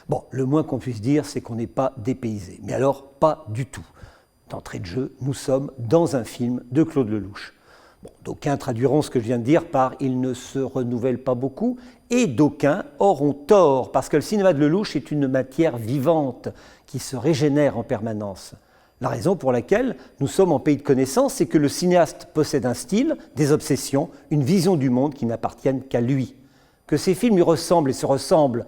Bon, le moins qu'on puisse dire, c'est qu'on n'est pas dépaysé. Mais alors, pas du tout. D'entrée de jeu, nous sommes dans un film de Claude Lelouch. Bon, d'aucuns traduiront ce que je viens de dire par « il ne se renouvelle pas beaucoup » et d'aucuns auront tort, parce que le cinéma de Lelouch est une matière vivante qui se régénère en permanence. La raison pour laquelle nous sommes en pays de connaissance, c'est que le cinéaste possède un style, des obsessions, une vision du monde qui n'appartiennent qu'à lui. Que ces films lui ressemblent et se ressemblent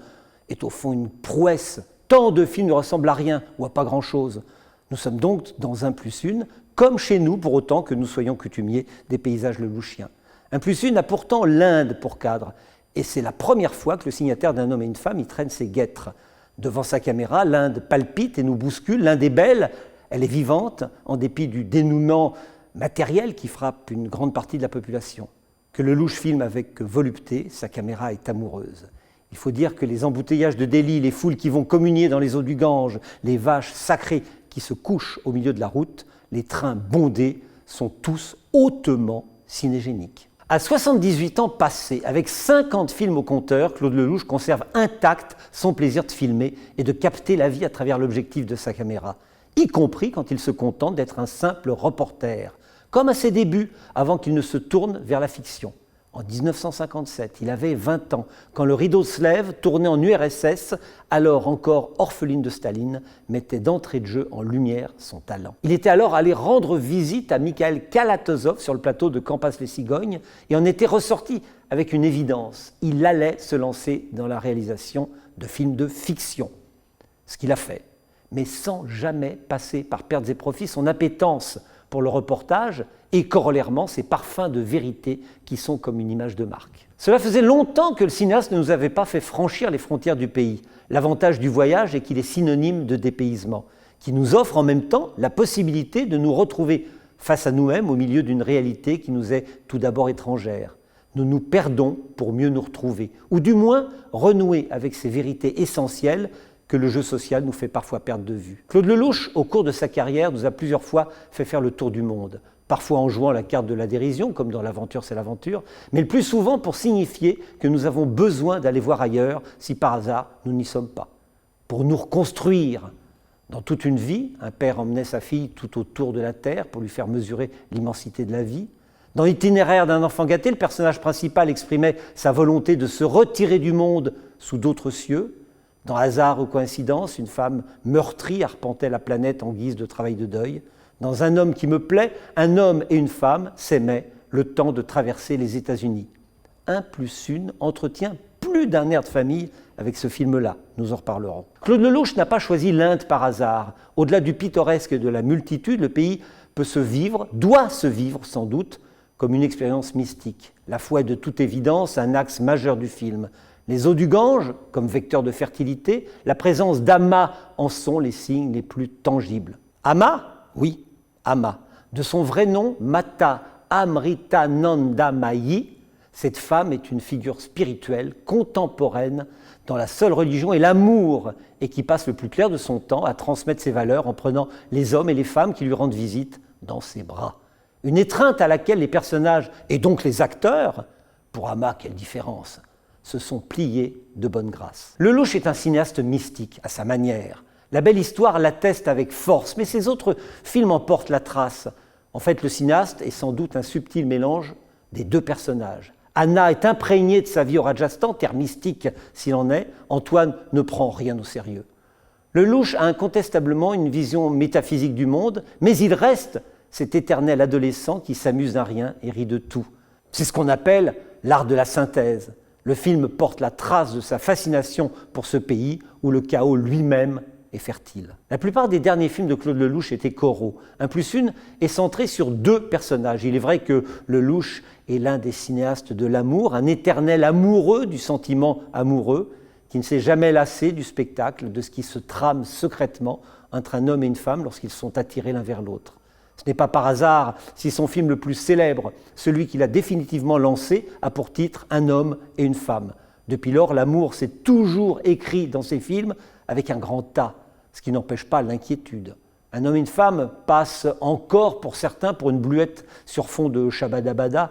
est au fond une prouesse. Tant de films ne ressemblent à rien ou à pas grand-chose. Nous sommes donc dans un plus une, comme chez nous, pour autant que nous soyons coutumiers des paysages lelouchiens. Un plus une a pourtant l'Inde pour cadre, et c'est la première fois que le signataire d'Un homme et une femme y traîne ses guêtres. Devant sa caméra, l'Inde palpite et nous bouscule. L'Inde est belle, elle est vivante, en dépit du dénouement matériel qui frappe une grande partie de la population. Que Lelouch filme avec volupté, sa caméra est amoureuse. Il faut dire que les embouteillages de Delhi, les foules qui vont communier dans les eaux du Gange, les vaches sacrées qui se couchent au milieu de la route, les trains bondés sont tous hautement cinégéniques. À 78 ans passés, avec 50 films au compteur, Claude Lelouch conserve intact son plaisir de filmer et de capter la vie à travers l'objectif de sa caméra, y compris quand il se contente d'être un simple reporter, comme à ses débuts, avant qu'il ne se tourne vers la fiction. En 1957, il avait 20 ans, quand le rideau se lève, tourné en URSS, alors encore orpheline de Staline, mettait d'entrée de jeu en lumière son talent. Il était alors allé rendre visite à Mikhail Kalatozov sur le plateau de Quand passent les cigognes et en était ressorti avec une évidence. Il allait se lancer dans la réalisation de films de fiction, ce qu'il a fait, mais sans jamais passer par pertes et profits son appétence pour le reportage et corollairement ses parfums de vérité qui sont comme une image de marque. Cela faisait longtemps que le cinéaste ne nous avait pas fait franchir les frontières du pays. L'avantage du voyage est qu'il est synonyme de dépaysement, qui nous offre en même temps la possibilité de nous retrouver face à nous-mêmes au milieu d'une réalité qui nous est tout d'abord étrangère. Nous nous perdons pour mieux nous retrouver, ou du moins renouer avec ces vérités essentielles que le jeu social nous fait parfois perdre de vue. Claude Lelouch, au cours de sa carrière, nous a plusieurs fois fait faire le tour du monde, parfois en jouant la carte de la dérision, comme dans L'aventure c'est l'aventure, mais le plus souvent pour signifier que nous avons besoin d'aller voir ailleurs si par hasard nous n'y sommes pas. Pour nous reconstruire. Dans toute une vie, un père emmenait sa fille tout autour de la terre pour lui faire mesurer l'immensité de la vie. Dans l'itinéraire d'un enfant gâté, le personnage principal exprimait sa volonté de se retirer du monde sous d'autres cieux. Dans Hasard ou coïncidence, une femme meurtrie arpentait la planète en guise de travail de deuil. Dans Un homme qui me plaît, un homme et une femme s'aimaient le temps de traverser les États-Unis. 1+1 entretient plus d'un air de famille avec ce film-là, nous en reparlerons. Claude Lelouch n'a pas choisi l'Inde par hasard. Au-delà du pittoresque et de la multitude, le pays peut se vivre, doit se vivre sans doute, comme une expérience mystique. La foi est de toute évidence un axe majeur du film. Les eaux du Gange, comme vecteur de fertilité, la présence d'Ama en sont les signes les plus tangibles. Ama, oui, Ama. De son vrai nom, Mata Amritanandamayi, cette femme est une figure spirituelle, contemporaine, dans la seule religion et l'amour, et qui passe le plus clair de son temps à transmettre ses valeurs en prenant les hommes et les femmes qui lui rendent visite dans ses bras. Une étreinte à laquelle les personnages, et donc les acteurs, pour Ama, quelle différence, se sont pliés de bonne grâce. Lelouch est un cinéaste mystique, à sa manière. La belle histoire l'atteste avec force, mais ses autres films en portent la trace. En fait, le cinéaste est sans doute un subtil mélange des deux personnages. Anna est imprégnée de sa vie au Rajasthan, terre mystique s'il en est. Antoine ne prend rien au sérieux. Lelouch a incontestablement une vision métaphysique du monde, mais il reste cet éternel adolescent qui s'amuse à rien et rit de tout. C'est ce qu'on appelle l'art de la synthèse. Le film porte la trace de sa fascination pour ce pays où le chaos lui-même est fertile. La plupart des derniers films de Claude Lelouch étaient choraux. 1+1 est centré sur deux personnages. Il est vrai que Lelouch est l'un des cinéastes de l'amour, un éternel amoureux du sentiment amoureux, qui ne s'est jamais lassé du spectacle, de ce qui se trame secrètement entre un homme et une femme lorsqu'ils sont attirés l'un vers l'autre. Ce n'est pas par hasard si son film le plus célèbre, celui qu'il a définitivement lancé, a pour titre « Un homme et une femme ». Depuis lors, l'amour s'est toujours écrit dans ses films avec un grand A, ce qui n'empêche pas l'inquiétude. Un homme et une femme passe encore pour certains pour une bluette sur fond de Shabadabada,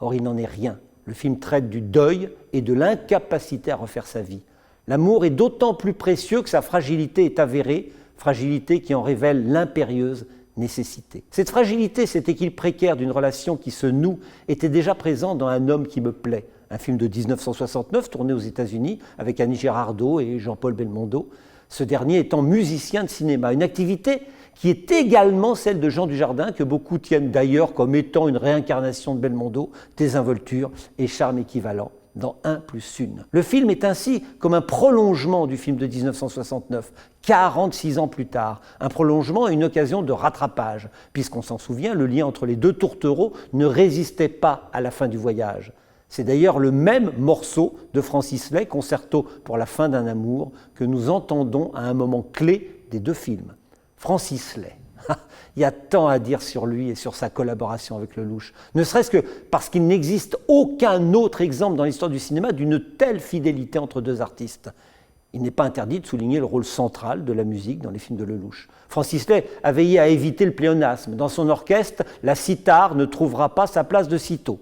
or il n'en est rien. Le film traite du deuil et de l'incapacité à refaire sa vie. L'amour est d'autant plus précieux que sa fragilité est avérée, fragilité qui en révèle l'impérieuse nécessité. Cette fragilité, cet équilibre précaire d'une relation qui se noue, était déjà présent dans Un homme qui me plaît, un film de 1969 tourné aux États-Unis avec Annie Girardot et Jean-Paul Belmondo, ce dernier étant musicien de cinéma, une activité qui est également celle de Jean Dujardin, que beaucoup tiennent d'ailleurs comme étant une réincarnation de Belmondo, désinvolture et charme équivalent dans 1+1. Le film est ainsi comme un prolongement du film de 1969, 46 ans plus tard. Un prolongement et une occasion de rattrapage, puisqu'on s'en souvient, le lien entre les deux tourtereaux ne résistait pas à la fin du voyage. C'est d'ailleurs le même morceau de Francis Lay, Concerto pour la fin d'un amour, que nous entendons à un moment clé des deux films. Francis Lay. Il y a tant à dire sur lui et sur sa collaboration avec Lelouch, ne serait-ce que parce qu'il n'existe aucun autre exemple dans l'histoire du cinéma d'une telle fidélité entre deux artistes. Il n'est pas interdit de souligner le rôle central de la musique dans les films de Lelouch. Francis Lay a veillé à éviter le pléonasme. Dans son orchestre, la cithare ne trouvera pas sa place de sitôt.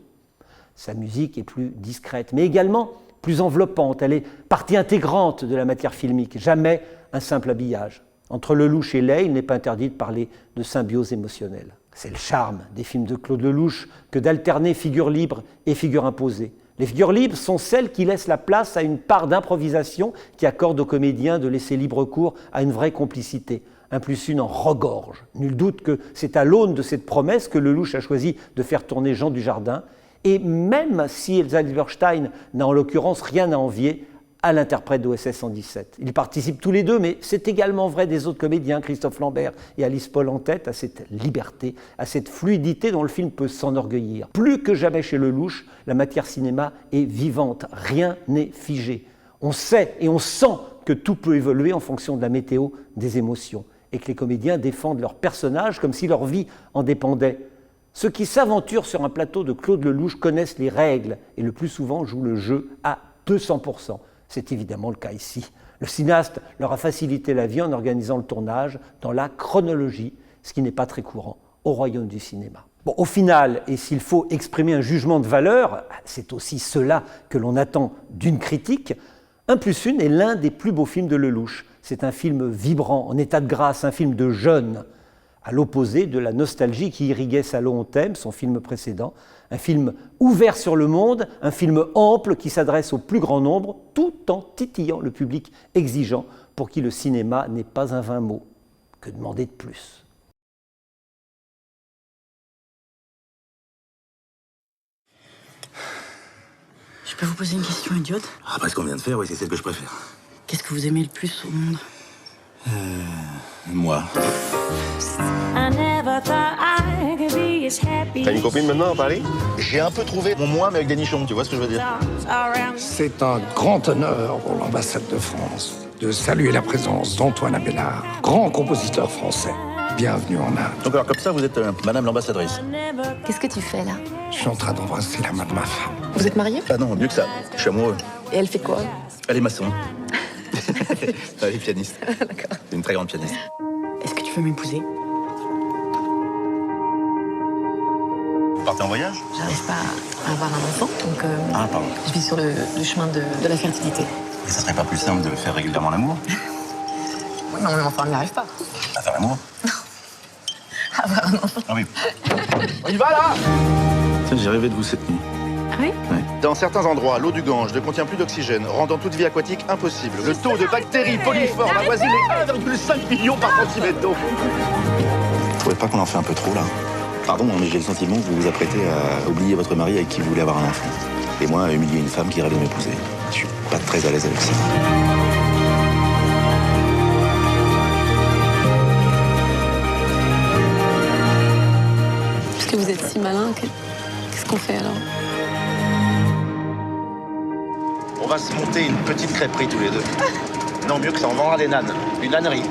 Sa musique est plus discrète, mais également plus enveloppante. Elle est partie intégrante de la matière filmique, jamais un simple habillage. Entre Lelouch et Lay, il n'est pas interdit de parler de symbiose émotionnelle. C'est le charme des films de Claude Lelouch que d'alterner figure libre et figure imposée. Les figures libres sont celles qui laissent la place à une part d'improvisation qui accorde aux comédiens de laisser libre cours à une vraie complicité. 1+1 en regorge. Nul doute que c'est à l'aune de cette promesse que Lelouch a choisi de faire tourner Jean Dujardin, et même si Elsa Silberstein n'a en l'occurrence rien à envier à l'interprète d'OSS 117. Ils participent tous les deux, mais c'est également vrai des autres comédiens, Christophe Lambert et Alice Paul en tête, à cette liberté, à cette fluidité dont le film peut s'enorgueillir. Plus que jamais chez Lelouch, la matière cinéma est vivante, rien n'est figé. On sait et on sent que tout peut évoluer en fonction de la météo des émotions, et que les comédiens défendent leurs personnages comme si leur vie en dépendait. Ceux qui s'aventurent sur un plateau de Claude Lelouch connaissent les règles et le plus souvent jouent le jeu à 200%. C'est évidemment le cas ici. Le cinéaste leur a facilité la vie en organisant le tournage dans la chronologie, ce qui n'est pas très courant au royaume du cinéma. Bon, au final, et s'il faut exprimer un jugement de valeur, c'est aussi cela que l'on attend d'une critique, 1+1 est l'un des plus beaux films de Lelouch. C'est un film vibrant, en état de grâce, un film de jeune, à l'opposé de la nostalgie qui irriguait Salon on t'aime, son film précédent. Un film ouvert sur le monde, un film ample qui s'adresse au plus grand nombre, tout en titillant le public exigeant pour qui le cinéma n'est pas un vain mot. Que demander de plus ? Je peux vous poser une question idiote? Après ce qu'on vient de faire, oui, c'est celle que je préfère. Qu'est-ce que vous aimez le plus au monde? Moi. T'as une copine maintenant à Paris? J'ai un peu trouvé mon moi, mais avec des nichons, tu vois ce que je veux dire? C'est un grand honneur pour l'ambassade de France de saluer la présence d'Antoine Abélard, grand compositeur français. Bienvenue en Inde. Donc alors comme ça, vous êtes madame l'ambassadrice. Qu'est-ce que tu fais là? Je suis en train d'embrasser la main de ma femme. Vous êtes mariés? Ah non, mieux que ça. Je suis amoureux. Et elle fait quoi? Elle est maçon. Elle est pianiste. D'accord. C'est une très grande pianiste. Est-ce que tu veux m'épouser? Vous partez en voyage? J'arrive pas à avoir un enfant, donc Ah, pardon. je vis sur le chemin de la fertilité. Et ça serait pas plus simple de faire régulièrement l'amour? Oui, mais enfin, on n'y arrive pas. À faire l'amour? Avoir un enfant. Ah oui. On y va là? Tiens, j'ai rêvé de vous cette nuit. Ah oui? Ouais. Dans certains endroits, l'eau du Gange ne contient plus d'oxygène, rendant toute vie aquatique impossible. Le taux de bactéries foliformes avoisine les 1,5 million par centimètre d'eau. Vous trouvez pas qu'on en fait un peu trop, là? Pardon, mais j'ai le sentiment que vous vous apprêtez à oublier votre mari avec qui vous voulez avoir un enfant. Et moi, à humilier une femme qui rêve de m'épouser. Je suis pas très à l'aise avec ça. Puisque vous êtes si malin, qu'est-ce qu'on fait alors? On va se monter une petite crêperie tous les deux. Non, mieux que ça, on vendra des nanes. Une ânerie.